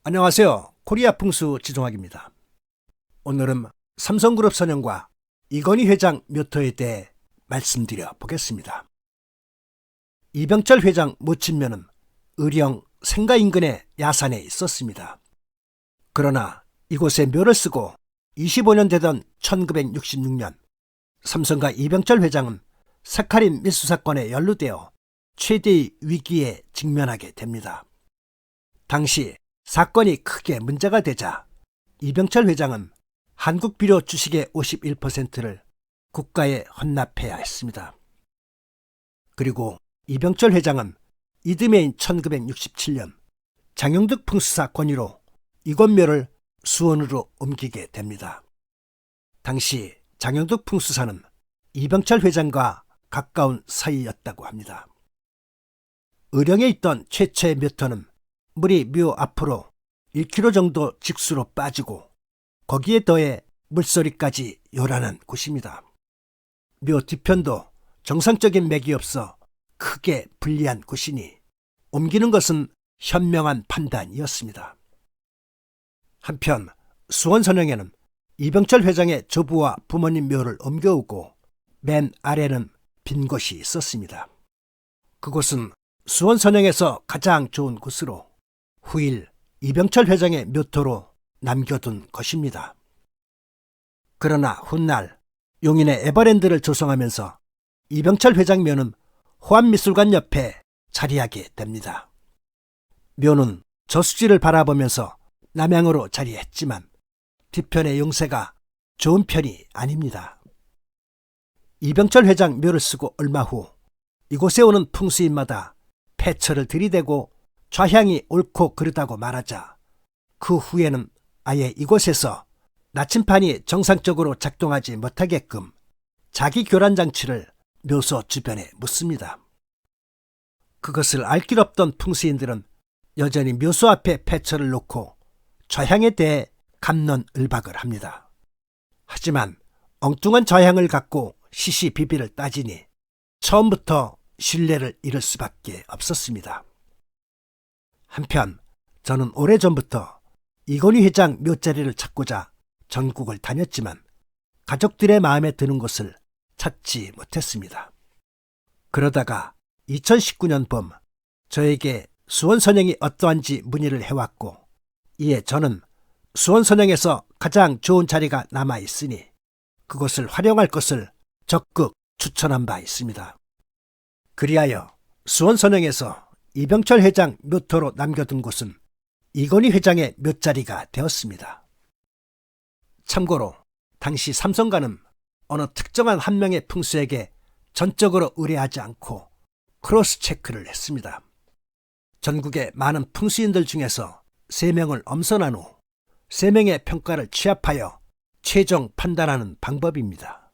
안녕하세요. 코리아 풍수 지종학입니다. 오늘은 삼성그룹 선영과 이건희 회장 묘토에 대해 말씀드려 보겠습니다. 이병철 회장 모친묘는 의령 생가 인근의 야산에 있었습니다. 그러나 이곳에 묘를 쓰고 25년 되던 1966년 삼성과 이병철 회장은 사카린 밀수 사건에 연루되어 최대의 위기에 직면하게 됩니다. 당시 사건이 크게 문제가 되자 이병철 회장은 한국비료 주식의 51%를 국가에 헌납해야 했습니다. 그리고 이병철 회장은 이듬해인 1967년 장영득 풍수사 권유로 이곳 묘를 수원으로 옮기게 됩니다. 당시 장영득 풍수사는 이병철 회장과 가까운 사이였다고 합니다. 의령에 있던 최초의 묘터는 물이 묘 앞으로 1km 정도 직수로 빠지고 거기에 더해 물소리까지 요란한 곳입니다. 묘 뒤편도 정상적인 맥이 없어 크게 불리한 곳이니 옮기는 것은 현명한 판단이었습니다. 한편 수원 선영에는 이병철 회장의 조부와 부모님 묘를 옮겨오고 맨 아래는 빈 곳이 있었습니다. 그곳은 수원 선영에서 가장 좋은 곳으로 후일 이병철 회장의 묘토로 남겨둔 것입니다. 그러나 훗날 용인의 에버랜드를 조성하면서 이병철 회장 묘는 호암미술관 옆에 자리하게 됩니다. 묘는 저수지를 바라보면서 남향으로 자리했지만 뒤편의 용세가 좋은 편이 아닙니다. 이병철 회장 묘를 쓰고 얼마 후 이곳에 오는 풍수인마다 폐처를 들이대고 좌향이 옳고 그르다고 말하자 그 후에는 아예 이곳에서 나침판이 정상적으로 작동하지 못하게끔 자기 교란 장치를 묘소 주변에 묻습니다. 그것을 알 길 없던 풍수인들은 여전히 묘소 앞에 폐처를 놓고 좌향에 대해 갑론을박을 합니다. 하지만 엉뚱한 좌향을 갖고 시시비비를 따지니 처음부터 신뢰를 잃을 수밖에 없었습니다. 한편 저는 오래전부터 이건희 회장 묘자리를 찾고자 전국을 다녔지만 가족들의 마음에 드는 곳을 찾지 못했습니다. 그러다가 2019년 봄 저에게 수원 선영이 어떠한지 문의를 해왔고 이에 저는 수원 선영에서 가장 좋은 자리가 남아있으니 그곳을 활용할 것을 적극 추천한 바 있습니다. 그리하여 수원 선영에서 이병철 회장 묘토로 남겨둔 곳은 이건희 회장의 묘자리가 되었습니다. 참고로 당시 삼성가는 어느 특정한 한 명의 풍수에게 전적으로 의뢰하지 않고 크로스 체크를 했습니다. 전국의 많은 풍수인들 중에서 3명을 엄선한 후 3명의 평가를 취합하여 최종 판단하는 방법입니다.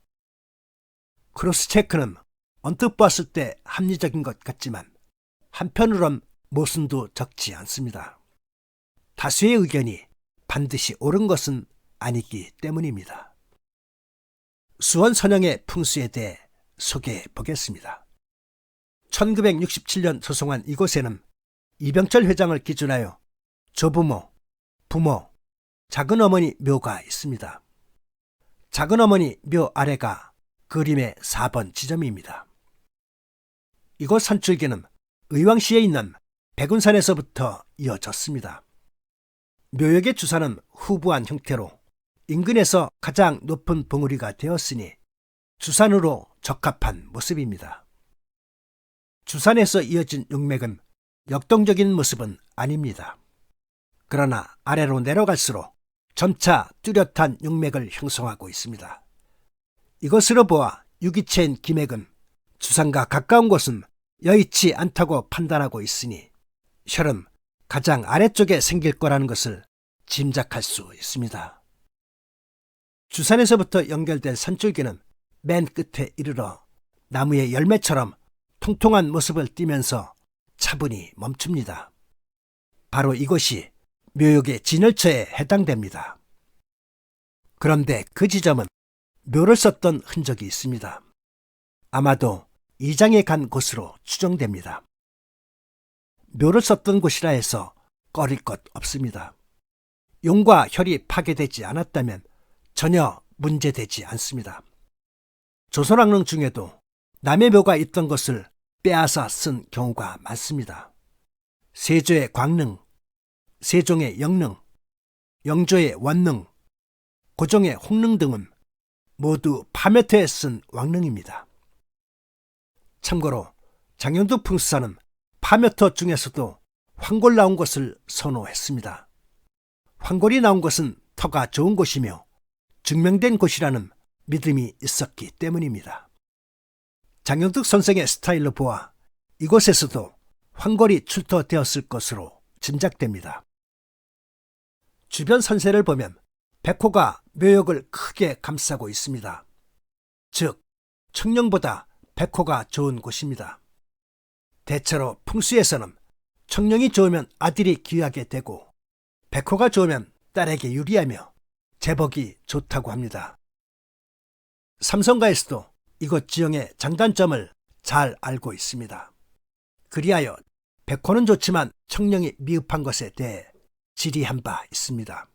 크로스 체크는 언뜻 봤을 때 합리적인 것 같지만 한편으론 모순도 적지 않습니다. 다수의 의견이 반드시 옳은 것은 아니기 때문입니다. 수원 선영의 풍수에 대해 소개해 보겠습니다. 1967년 소송한 이곳에는 이병철 회장을 기준하여 조부모, 부모, 작은어머니 묘가 있습니다. 작은어머니 묘 아래가 그림의 4번 지점입니다. 이곳 산줄기는 의왕시에 있는 백운산에서부터 이어졌습니다. 묘역의 주산은 후부한 형태로 인근에서 가장 높은 봉우리가 되었으니 주산으로 적합한 모습입니다. 주산에서 이어진 용맥은 역동적인 모습은 아닙니다. 그러나 아래로 내려갈수록 점차 뚜렷한 용맥을 형성하고 있습니다. 이것으로 보아 유기체인 기맥은 주산과 가까운 곳은 여의치 않다고 판단하고 있으니 혈은 가장 아래쪽에 생길 거라는 것을 짐작할 수 있습니다. 주산에서부터 연결된 산줄기는 맨 끝에 이르러 나무의 열매처럼 통통한 모습을 띠면서 차분히 멈춥니다. 바로 이것이 묘역의 진열처에 해당됩니다. 그런데 그 지점은 묘를 썼던 흔적이 있습니다. 아마도 이장에 간 곳으로 추정됩니다. 묘를 썼던 곳이라 해서 꺼릴 것 없습니다. 용과 혈이 파괴되지 않았다면 전혀 문제되지 않습니다. 조선왕릉 중에도 남의 묘가 있던 것을 빼앗아 쓴 경우가 많습니다. 세조의 광릉, 세종의 영릉, 영조의 원릉, 고종의 홍릉 등은 모두 파묘토에 쓴 왕릉입니다. 참고로 장영두 풍수사는 파묘토 중에서도 황골 나온 것을 선호했습니다. 황골이 나온 것은 터가 좋은 곳이며 증명된 곳이라는 믿음이 있었기 때문입니다. 장영득 선생의 스타일로 보아 이곳에서도 황골이 출토되었을 것으로 짐작됩니다. 주변 선세를 보면 백호가 묘역을 크게 감싸고 있습니다. 즉, 청령보다 백호가 좋은 곳입니다. 대체로 풍수에서는 청령이 좋으면 아들이 귀하게 되고 백호가 좋으면 딸에게 유리하며 제복이 좋다고 합니다. 삼성가에서도 이곳 지형의 장단점을 잘 알고 있습니다. 그리하여 백호는 좋지만 청령이 미흡한 것에 대해 질의한 바 있습니다.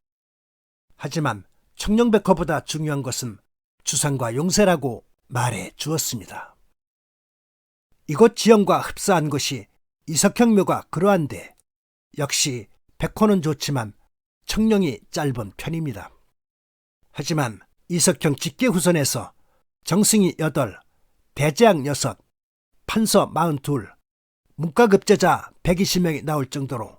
하지만 청령백호보다 중요한 것은 주상과 용세라고 말해 주었습니다. 이곳 지형과 흡사한 것이 이석형 묘가 그러한데 역시 백호는 좋지만 청령이 짧은 편입니다. 하지만 이석형 직계후손에서 정승이 8, 대재앙 6, 판서 42, 문과급제자 120명이 나올 정도로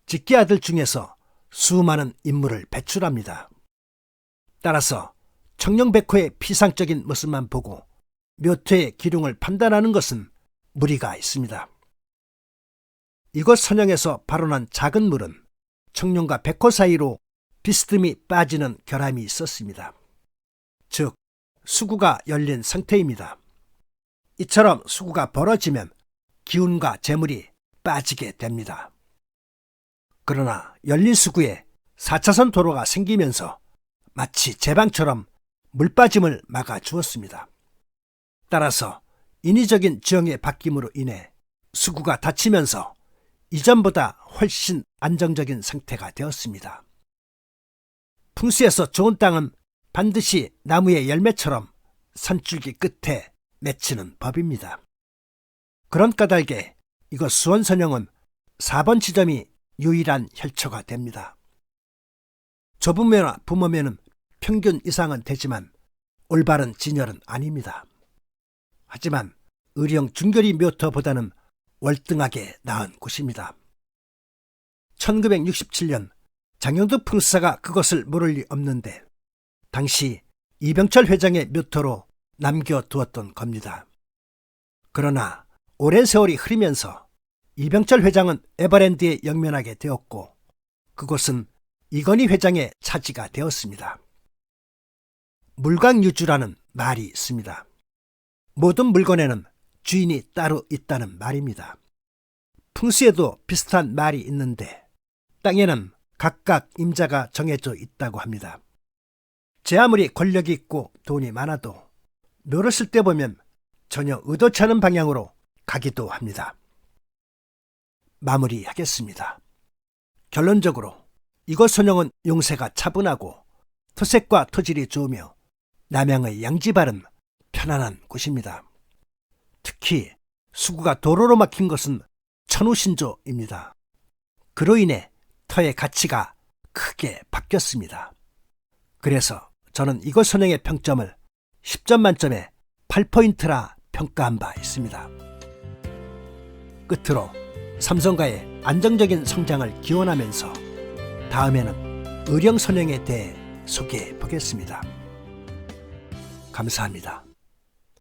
직계아들 중에서 수많은 인물을 배출합니다. 따라서 청령백호의 피상적인 모습만 보고 묘토의 기륭을 판단하는 것은 무리가 있습니다. 이곳 선영에서 발원한 작은 물은 청령과 백호 사이로 비스듬히 빠지는 결함이 있었습니다. 즉, 수구가 열린 상태입니다. 이처럼 수구가 벌어지면 기운과 재물이 빠지게 됩니다. 그러나 열린 수구에 4차선 도로가 생기면서 마치 제방처럼 물빠짐을 막아주었습니다. 따라서 인위적인 지형의 바뀜으로 인해 수구가 닫히면서 이전보다 훨씬 안정적인 상태가 되었습니다. 풍수에서 좋은 땅은 반드시 나무의 열매처럼 산줄기 끝에 맺히는 법입니다. 그런 까닭에 이곳 수원선영은 4번 지점이 유일한 혈처가 됩니다. 좁은 묘나 부모묘는 평균 이상은 되지만 올바른 진열은 아닙니다. 하지만 의령 중결이 묘토보다는 월등하게 나은 곳입니다. 1967년 장영두 풍수사가 그것을 모를 리 없는데 당시 이병철 회장의 묘토로 남겨두었던 겁니다. 그러나 오랜 세월이 흐르면서 이병철 회장은 에버랜드에 영면하게 되었고 그곳은 이건희 회장의 차지가 되었습니다. 물광유주라는 말이 있습니다. 모든 물건에는 주인이 따로 있다는 말입니다. 풍수에도 비슷한 말이 있는데 땅에는 각각 임자가 정해져 있다고 합니다. 제 아무리 권력이 있고 돈이 많아도 묘를 쓸 때 보면 전혀 의도치 않은 방향으로 가기도 합니다. 마무리하겠습니다. 결론적으로 이곳 선영은 용세가 차분하고 토색과 토질이 좋으며 남양의 양지발은 편안한 곳입니다. 특히 수구가 도로로 막힌 것은 천우신조입니다. 그로 인해 터의 가치가 크게 바뀌었습니다. 그래서 저는 이곳 선영의 평점을 10점 만점에 8포인트라 평가한 바 있습니다. 끝으로 삼성가의 안정적인 성장을 기원하면서 다음에는 의령 선영에 대해 소개해 보겠습니다. 감사합니다.